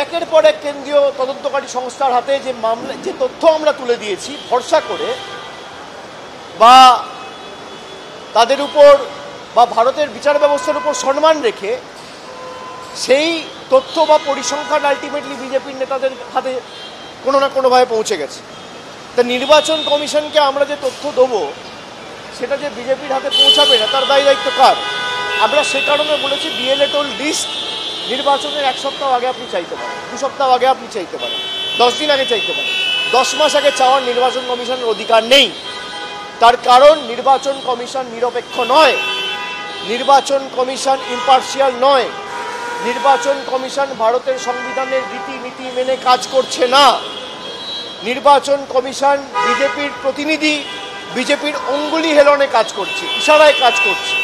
একের পর এক কেন্দ্রীয় তদন্তকারী সংস্থার হাতে যে মামলা, যে তথ্য আমরা তুলে দিয়েছি ভরসা করে, বা তাদের উপর বা ভারতের বিচার ব্যবস্থার উপর সম্মান রেখে, সেই তথ্য বা পরিসংখ্যান আলটিমেটলি বিজেপির নেতাদের হাতে কোনো না কোনোভাবে পৌঁছে গেছে। তা নির্বাচন কমিশনকে আমরা যে তথ্য দেবো সেটা যে বিজেপির হাতে পৌঁছাবে না তার দায় দায়িত্ব কার? আমরা সে কারণে বলেছি বিএলএ টোল লিস্ট নির্বাচনের 1 সপ্তাহ আগে আপনি চাইতে পারেন, 2 সপ্তাহ আগে আপনি চাইতে পারেন, 10 দিন আগে চাইতে পারেন, 10 মাস আগে চাওয়ার নির্বাচন কমিশনের অধিকার নেই। তার কারণ নির্বাচন কমিশন নিরপেক্ষ নয়, নির্বাচন কমিশন ইম্পার্শিয়াল নয়, নির্বাচন কমিশন ভারতের সংবিধানের রীতিনীতি মেনে কাজ করছে না। নির্বাচন কমিশন বিজেপির প্রতিনিধি, বিজেপির অঙ্গুলি হেলনে কাজ করছে, ইশারায় কাজ করছে,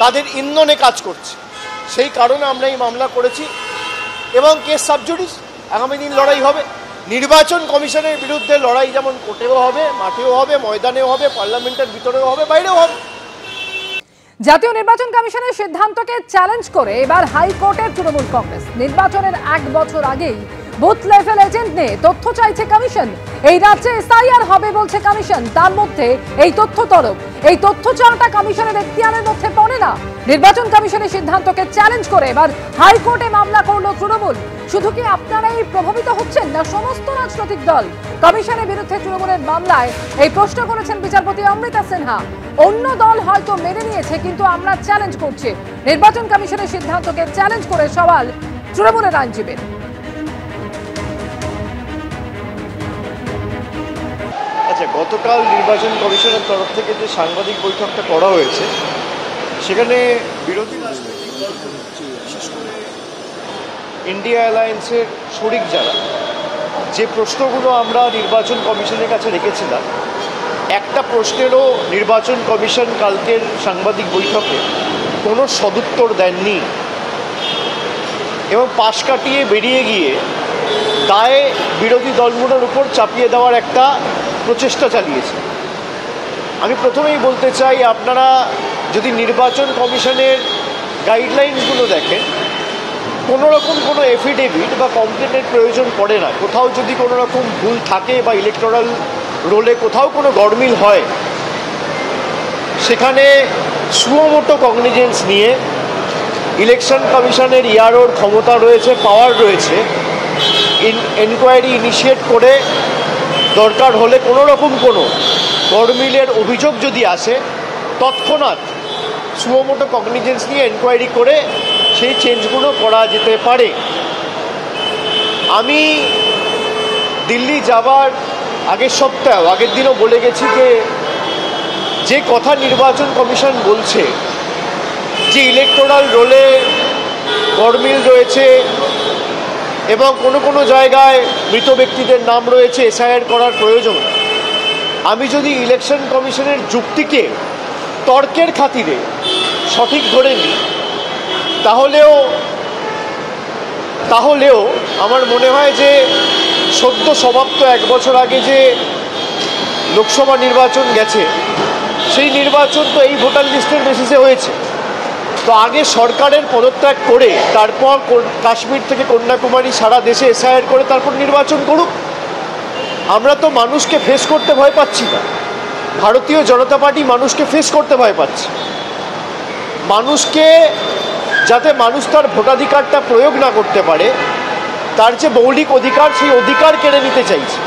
তাদের ইন্ধনে কাজ করছে। সেই কারণে আমরা এই মামলা করেছি এবং কেস সাবজুডিস, আগামী দিন লড়াই হবে। নির্বাচন কমিশনের বিরুদ্ধে লড়াই যেমন কোর্টেও হবে, মাঠেও হবে, ময়দানেও হবে, পার্লামেন্টের ভিতরেও হবে, বাইরেও হবে। জাতীয় নির্বাচন কমিশনের সিদ্ধান্তকে চ্যালেঞ্জ করে এবার হাইকোর্টের তৃণমূল কংগ্রেস। নির্বাচনের 1 বছর আগেই বুথ লেভেল এজেন্ট নিয়ে তথ্য চাইছে কমিশন। এই রাজ্যে এসআইআর হবে বলছে কমিশন, তার মধ্যে এই তথ্য তরফ। এই তথ্য চাওয়াটা কমিশনের এখতিয়ারের মধ্যে পড়ে না। নির্বাচন কমিশনের সিদ্ধান্তকে চ্যালেঞ্জ করে এবার হাইকোর্টে মামলা করলো তৃণমূল। শুধু কি আপনারাই প্রভাবিত হচ্ছেন না সমস্ত রাজনৈতিক দল? কমিশনের বিরুদ্ধে তৃণমূলের মামলায় এই প্রশ্ন করেছেন বিচারপতি অমৃতা সিনহা। অন্য দল হয়তো মেনে নিয়েছে, কিন্তু আমরা চ্যালেঞ্জ করছি। নির্বাচন কমিশনের সিদ্ধান্তকে চ্যালেঞ্জ করে সওয়াল তৃণমূলের আইনজীবীর। আচ্ছা, গতকাল নির্বাচন কমিশনের তরফ থেকে যে সাংবাদিক বৈঠকটা করা হয়েছে সেখানে বিরোধী রাজনৈতিক দলগুলো, বিশেষ করে ইন্ডিয়া অ্যালায়েন্সের শরিক যারা, যে প্রশ্নগুলো আমরা নির্বাচন কমিশনের কাছে রেখেছিলাম, একটা প্রশ্নেরও নির্বাচন কমিশন কালকের সাংবাদিক বৈঠকে কোনো সদুত্তর দেননি এবং পাশ কাটিয়ে বেরিয়ে গিয়ে দায়ে বিরোধী দলগুলোর উপর চাপিয়ে দেওয়ার একটা প্রচেষ্টা চালিয়েছে। আমি প্রথমেই বলতে চাই, আপনারা যদি নির্বাচন কমিশনের গাইডলাইন্সগুলো দেখেন, কোনো রকম কোনো এফিডেভিট বা কমপ্লেনের প্রয়োজন পড়ে না। কোথাও যদি কোনো রকম ভুল থাকে বা ইলেকটোরাল রোলে কোথাও কোনো গড়মিল হয়, সেখানে সুমোটো কগনিজেন্স নিয়ে ইলেকশন কমিশনের ইয়ারোর ক্ষমতা রয়েছে, পাওয়ার রয়েছে, এনকোয়ারি ইনিশিয়েট করে দরকার হলে কোনো রকম কোনো গড়মিলের অভিযোগ যদি আসে তৎক্ষণাৎ সুমোটো কগনিজেন্স নিয়ে এনকোয়ারি করে সেই চেঞ্জগুলো করা যেতে পারে। আমি দিল্লি যাবার আগের দিনও বলে গেছি যে কথা নির্বাচন কমিশন বলছে যে ইলেকটোরাল রোলে গড়মিল রয়েছে এবং কোনো কোনো জায়গায় মৃত ব্যক্তিদের নাম রয়েছে, এসআইআর করার প্রয়োজন। আমি যদি ইলেকশন কমিশনের যুক্তিকে তর্কের খাতিরে সঠিক ধরে নিই, তাহলেও আমার মনে হয় যে সদ্য সমাপ্ত 1 বছর আগে যে লোকসভা নির্বাচন গেছে, সেই নির্বাচন তো এই ভোটার লিস্টের বেসিসে হয়েছে। তো আগে সরকারের পদত্যাগ করে তারপর কাশ্মীর থেকে কন্যাকুমারী সারা দেশে এসআইআর করে তারপর নির্বাচন করুক। আমরা তো মানুষকে ফেস করতে ভয় পাচ্ছি না। ভারতীয় জনতা পার্টি মানুষকে ফেস করতে ভয় পাচ্ছে। যাতে মানুষ তার ভোটাধিকারটা প্রয়োগ না করতে পারে, তার যে মৌলিক অধিকার, সেই অধিকার কেড়ে নিতে চাইছে।